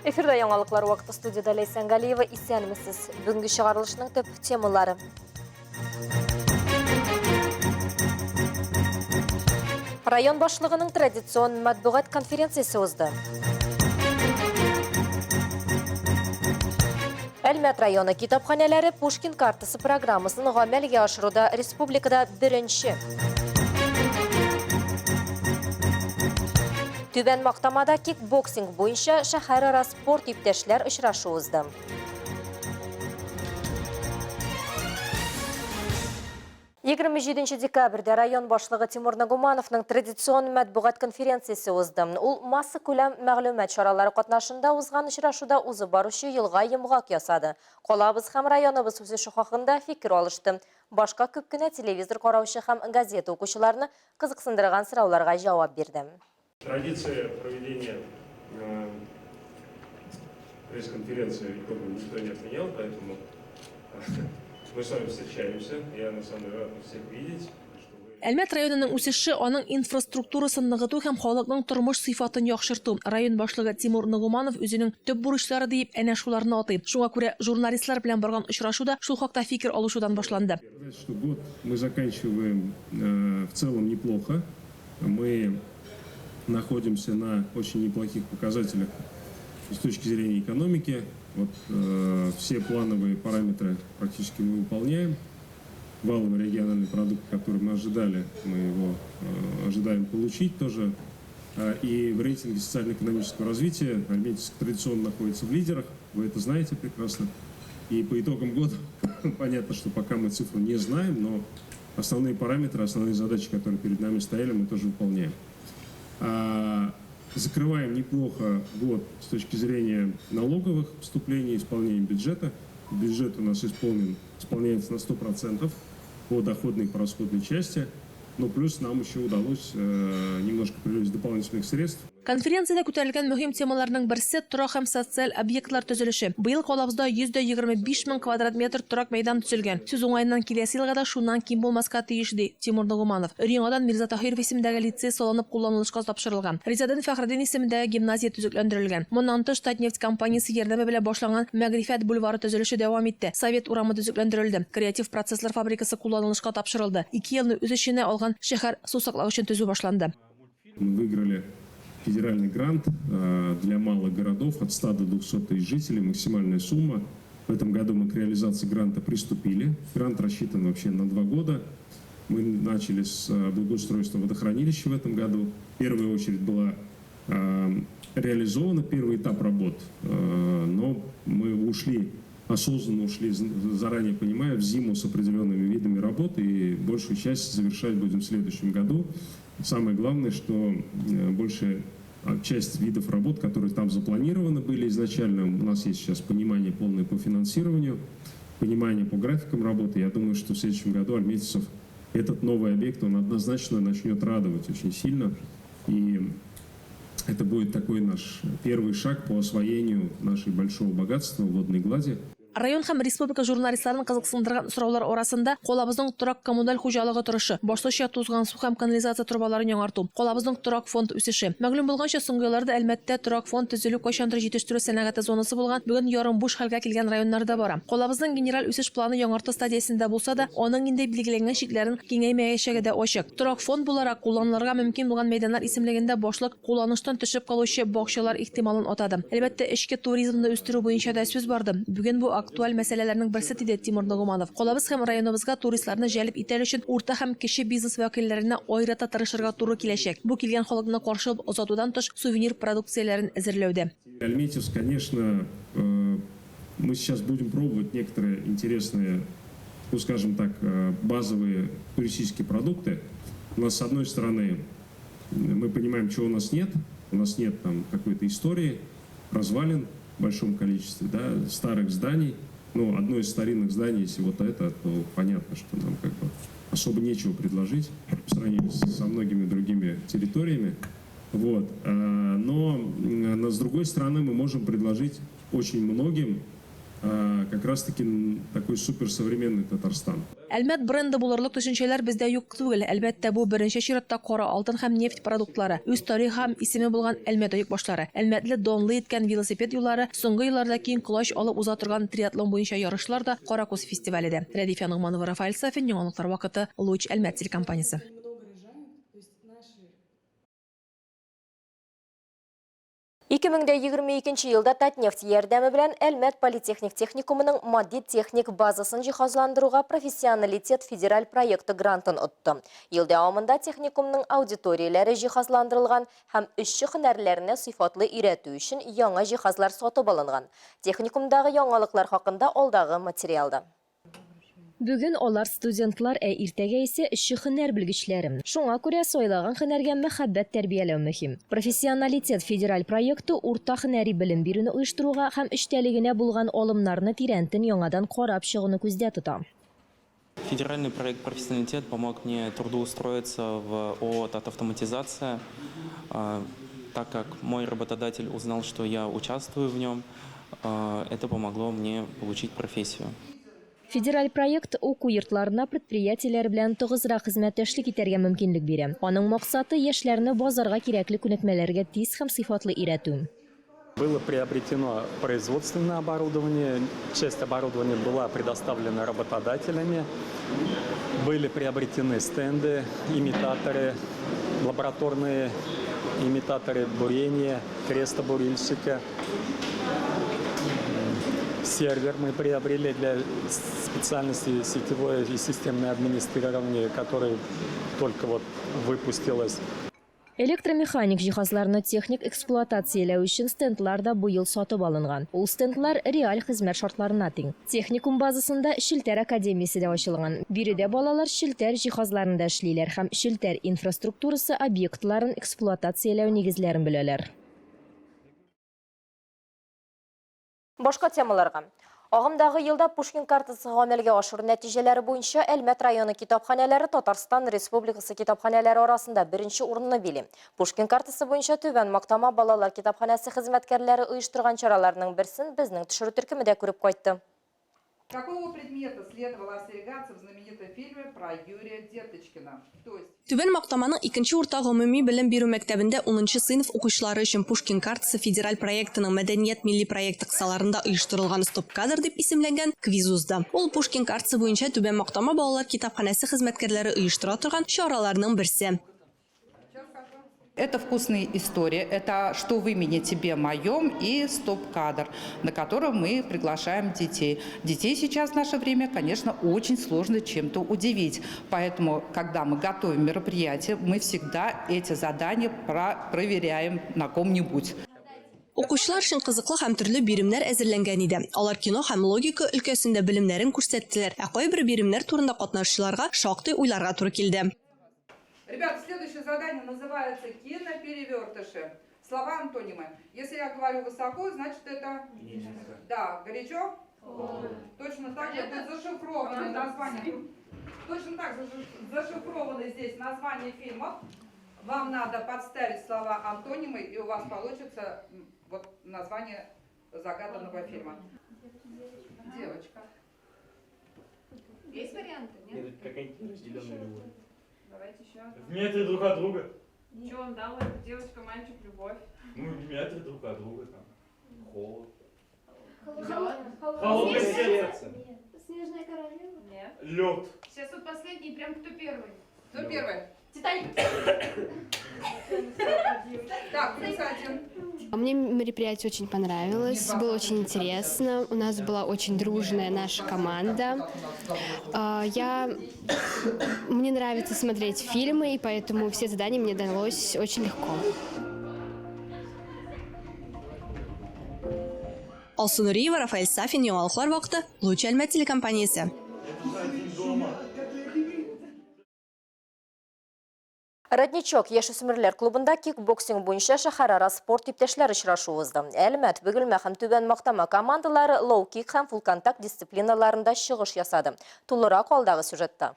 Эфирда яңалыклар вакыты студияда Лейсан Галиева исәнмесез. Бүгенге чыгарылышның төп темалары. Район башлыгының традицион матбугат конференциясы узды. Әлмәт районы китапханәләре Пушкин картасы программасын гамәлгә ашыруда республикада беренче. Түбән Мактамада кикбоксинг буенча шәһәрара спорт иптәшләр очрашу узды. Егерме 27 декабрьдә район башлыгы Тимур Нагумановның традицион матбугат конференциясе узды. Ул масса күләм мәгълүмат чаралары катнашында узган очрашуда узып баручы елга йомгак ясады. Калабыз һәм районыбыз үсеше хакында фикер алышты. Башка күп кенә телевизор караучы һәм газета укучыларны кызыксындырган сорауларга җавап бирде. Традиция проведения пресс-конференции никто не отменял, поэтому мы с вами встречаемся. Я на самом деле рад всех видеть. Әлмәт районының үсеше, аның инфраструктурасын ныгыту һәм халыкның тормыш сыйфатын яхшырту. Район башлыгы Тимур Нагуманов үзенең төп бурычлары дип әнә шуларны атый. Шуңа күрә журналистлар белән барган очрашуда шул хакта фикер алышудан башланды. Год мы заканчиваем в целом неплохо. Мы находимся на очень неплохих показателях с точки зрения экономики. Вот, все плановые параметры практически мы выполняем. Валовый региональный продукт, который мы ожидали, мы его ожидаем получить тоже. И в рейтинге социально-экономического развития Альметьевск традиционно находится в лидерах. Вы это знаете прекрасно. И по итогам года понятно, что пока мы цифру не знаем, но основные параметры, основные задачи, которые перед нами стояли, мы тоже выполняем. Закрываем неплохо год с точки зрения налоговых поступлений, исполнения бюджета. Бюджет у нас исполняется на 100% по доходной и по расходной части. Но плюс нам еще удалось немножко привлечь дополнительных средств. Конференцияда күтәрелгән мөһим темаларның берсе торак һәм социаль объектлар төзелеше. Быел Калабызда 125 мең квадрат метр торак мәйдан төзелгән. Сүз уңаеннан киләсе елга да шуннан ким булмаска тиеш ди Тимур Нагуманов. Рияңадан Мирза Таһиров исемендәге лицей салынып кулланылышка тапшырылган. Резидент Фәхреддин исемендәге гимназия төзекләндерелгән. Моннан тыш Татнефть компаниясе ярдәме белән башланган Мәгърифәт бульвары төзелеше дәвам итте. Совет урамы төзекләндерелде. Креатив процесслар фабрикасы кулланылышка тапшырылды. 2 елны үз эченә алган шәһәр су саклау өчен төзү башланды. Мы выиграли федеральный грант для малых городов от 100 до 200 тысяч жителей, максимальная сумма. В этом году мы к реализации гранта приступили. Грант рассчитан вообще на 2 года. Мы начали с благоустройства водохранилища в этом году. В первую очередь была реализована первый этап работ, но мы осознанно ушли, заранее понимая, в зиму с определенными видами работ, и большую часть завершать будем в следующем году. Самое главное, что большая часть видов работ, которые там запланированы были изначально, у нас есть сейчас понимание полное по финансированию, понимание по графикам работы. Я думаю, что в следующем году Альметьевцев этот новый объект, он однозначно начнет радовать очень сильно. И это будет такой наш первый шаг по освоению нашей большого богатства водной глади. Район һәм республика журналистларын кызыксындырган сораулар арасында Калабызның торак коммуналь хуҗалыгы торышы, башлыча тузган су һәм канализация трубаларын яңарту, Калабызның торак фонд үсеше. Мәгълүм булганча, соңгы елларда Әлмәттә торак фонд төзелү кайчандыр җитештерү сәнәгате зонасы булган, бүген ярым буш хәлгә килгән районнарда бара. Калабызның генераль үсеш планы яңарту стадиясендә булса да, аның инде билгеләнгән шикләрен киңәймәячәге дә ачык. Торак фонд буларак кулланылырга мөмкин булган мәйданнар исемлегендә башлык кулланыштан төшеп калучы бакчалар ихтималын атады. Әлбәттә, эчке туризмны үстерү буенча да сүз барды. Бүген бу актуаль мәсьәләләрнең берсе диде Тимур Нагуманов. Калабыз һәм районыбызга туристларны җәлеп итәр өчен урта һәм кече бизнес вәкилләренә аерата тырышырга туры киләчәк. Бу килгән халыкны каршы алып озатудан тыш сувенир продукцияләрен әзерләүдә. Альметьевск, конечно, мы сейчас будем пробовать некоторые интересные, ну, скажем так, базовые туристические продукты. У нас, с одной стороны, мы понимаем, чего у нас нет. У нас нет там какой-то истории, развалин в большом количестве, да, старых зданий. Но одно из старинных зданий, если вот это, то понятно, что нам как бы особо нечего предложить по сравнению со многими другими территориями. Вот. Но с другой стороны мы можем предложить очень многим как раз-таки такой суперсовременный Татарстан. Әлмәт бренды булырлык төшенчәләр бездә юк түгел. Әлбәттә, бу беренче чиратта кара алтын һәм нефть продуктлары, үз тарихы һәм исеме булган Әлмәт оек башлары, Әлмәтле донлы иткән велосипед юллары, соңгы елларда киң колач алып уза торган триатлон буенча ярышлар да Каракүз фестивале. Рәдифә Нугманова, Рафаэль Сафин, яңалыклар вакыты, Луч Әлмәт телекомпаниясе. 2022 елда Татнефть ярдәме белән Әлмәт политехник техникумының матди техник базасын җиһазландыруга профессионалитет федераль проекты грантын отты. Ел дәвамында техникумның аудиторияләре җиһазландырылган һәм эшче һөнәрләренә сыйфатлы өйрәтү өчен яңа җиһазлар сатып алынган. Техникумдагы яңалыклар хакында алдагы материалда. Бүген алар студентлар, иртәгә исә эшче һөнәр белгечләре. Шуңа күрә сайлаган һөнәргә мәхәббәт тәрбияләү мөһим. Профессионалитет федераль проекты урта һөнәри белем бирүне оештыруга һәм эштәлегенә булган алымнарны тирәнтен яңадан карап чыгуны күздә тота. Федеральный проект «Профессионалитет» помог мне трудоустроиться в ООО «Татавтоматизация», так как мой работодатель узнал, что я участвую в нем, это помогло мне получить профессию. Федераль проект уку йортларына предприятиеләр белән тыгызрак хезмәттәшлек итәргә мөмкинлек бирә. Аның максаты яшьләрне базарга кирәкле күнекмәләргә тиз һәм сыйфатлы өйрәтү. Было приобретено производственное оборудование, часть оборудования была предоставлена работодателями, были приобретены стенды, имитаторы, лабораторные имитаторы бурения, крестобурильщика. Сервер мы приобрели для специальности сетевое и системное администрирование, которое только вот выпустилось. Электромеханик җиһазларны техник эксплуатацияләү өчен стендлар да бу ел сатып алынган. Ул стендлар реаль хезмәт шартларына тиң. Техникум базасында Шелтәр академиясе дә ачылган. Биредә балалар Шелтәр җиһазларында эшлиләр һәм Шелтәр инфраструктурасы объектларын эксплуатацияләү нигезләрен беләләр. Башка темаларга. Агымдагы елда Пушкин картасы гамәлгә ашыру нәтиҗәләре буенча Әлмәт районы китапханәләре Татарстан Республикасы китапханәләре арасында беренче урынны били. Пушкин картасы буенча Түбән Мактама балалар китапханәсе хезмәткәрләре оештырган чараларның берсен безнең төшерү төркемендә күреп кайтты. Какого предмета следовало остерегаться в знаменитом фильме про Юрия Деточкина? Түбән Мактаманың 2нче урта гомуми белем бирү мәктәбендә 10нчы сыйныф укучылары өчен Пушкин картасы федераль проектының мәдәният милли проекты кысаларында оештырылган стоп-кадр дип исемләнгән квиз узды. Ул Пушкин картасы буенча Түбән Мактама балалар китапханәсе хезмәткәрләре оештыра торган чараларның берсе. Это вкусная история, это «Что в имени тебе моем» и стоп-кадр, на котором мы приглашаем детей. Детей сейчас в наше время, конечно, очень сложно чем-то удивить. Поэтому, когда мы готовим мероприятие, мы всегда эти задания проверяем на ком-нибудь. Укучылар өчен кызыклы һәм төрле биремнәр әзерләнгән иде. Алар кино һәм логика өлкәсендә белемнәрен күрсәттеләр. Ә кайбер биремнәр турында катнашучыларга шактый уйларга туры килде. Ребята, следующее задание называется «Киноперевертыши». Слова антонимы. Если я говорю высоко, значит это... Да, горячо? Точно так же будет зашифровано название. Точно так же зашифровано здесь название фильмов. Вам надо подставить слова антонимы, и у вас получится вот название загаданного фильма. Девочка. Есть варианты? Нет? Какая-нибудь разделенная любовь. Давайте еще. В метре друг от друга. Что вам дал? Девочка, мальчик, любовь. Ну, в метре друг от друга там. Холод. Холодное сердце. Снежная королева? Нет. Лед. Сейчас вот последний, прям кто первый? Кто первый? Титаник. Так, плюс один. Мне мероприятие очень понравилось, было очень интересно. У нас была очень дружная наша команда. Мне нравится смотреть фильмы, и поэтому все задания мне далось очень легко. Алсу Нуриева, Рафаэль Сафин, яңалыклар вакыты, Луч Әлмәт телекомпаниясе. Родничок яшүсмерләр клубында кикбоксинг буенча шәһәрара спорт иптәшләре очрашуы узды. Әлмәт, Бөгелмә һәм Түбән Мактама командалары лоу-кик һәм фул-контакт дисциплиналарында чыгыш ясады. Тулырак алдагы сюжетта.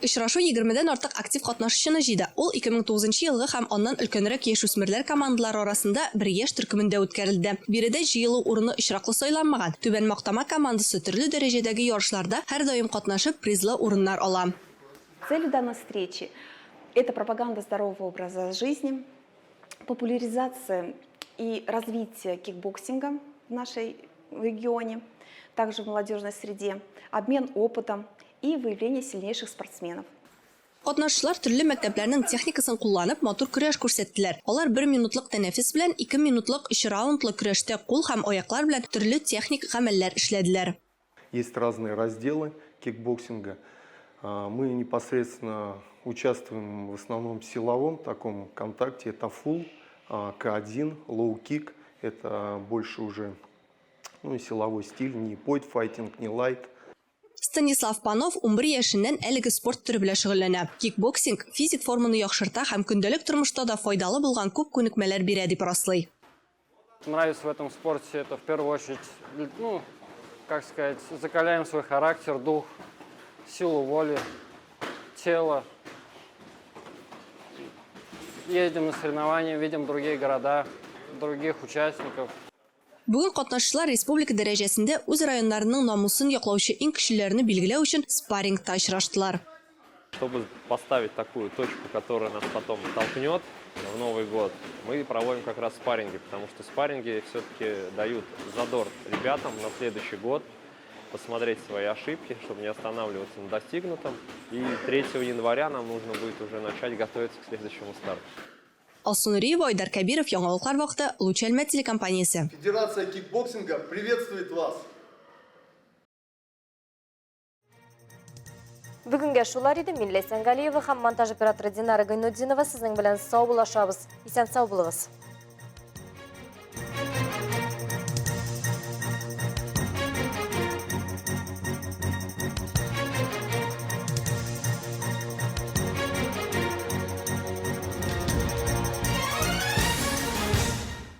Очрашу 20дән артык актив катнашучыны җыйды. Ул 2009 елгы һәм аннан өлкәнрәк яшүсмерләр командалары арасында бер яшь төркемендә үткәрелде. Биредә җыелу урыны очраклы сайланмаган. Түбән Мактама командасы төрле дәрәҗәдәге ярышларда һәр даим катнашып призлы урыннар ала. Целью данной встречи – это пропаганда здорового образа жизни, популяризация и развитие кикбоксинга в нашей регионе, также в молодежной среде, обмен опытом и выявление сильнейших спортсменов. Катнашучылар төрле мәктәпләрнең техникасын кулланып матур көрәш күрсәттеләр. Алар 1 минутлык тәнәфес белән 2 минутлык 3 раундлы көрәштә кул һәм аяклар белән төрле техник гамәлләр эшләделәр. Есть разные разделы кикбоксинга. Мы непосредственно участвуем в основном в силовом таком контакте. Это фулл, К1, лоу-кик. Это больше уже силовой стиль, не пойт-файтинг, не лайт. Станислав Панов 11 яшеннән әлеге спорт түрі белән шөгыльләнә. Кикбоксинг физик форманы яхшырта һәм көндәлек тормышта да файдалы булган күп күнекмәләр бирә дип раслый. Нравится в этом спорте, это в первую очередь, закаляем свой характер, дух, силу воли, тело. Ездим на соревнования, видим другие города, других участников. Бүген катнашучылар республика дәрәҗәсендә үз районнарының намусын яклаучы иң көчлеләрне билгеләү өчен спаррингта очраштылар. Чтобы поставить такую точку, которая нас потом толкнет в Новый год, мы проводим как раз спарринги, потому что спарринги все-таки дают задор ребятам на следующий год посмотреть свои ошибки, чтобы не останавливаться на достигнутом. И 3 января нам нужно будет уже начать готовиться к следующему старту. Алсу Нуриева, Айдар Кабиров, Яңалыклар вакыты, Луч Әлмәт телекомпаниясе. Федерация кикбоксинга приветствует вас! Бүгінге шулар иде. Мин Ләйсән Галиева һәм монтаж операторы Динара Гайнутдинова сезнең белән сау булашабыз. Исән сау булыгыз.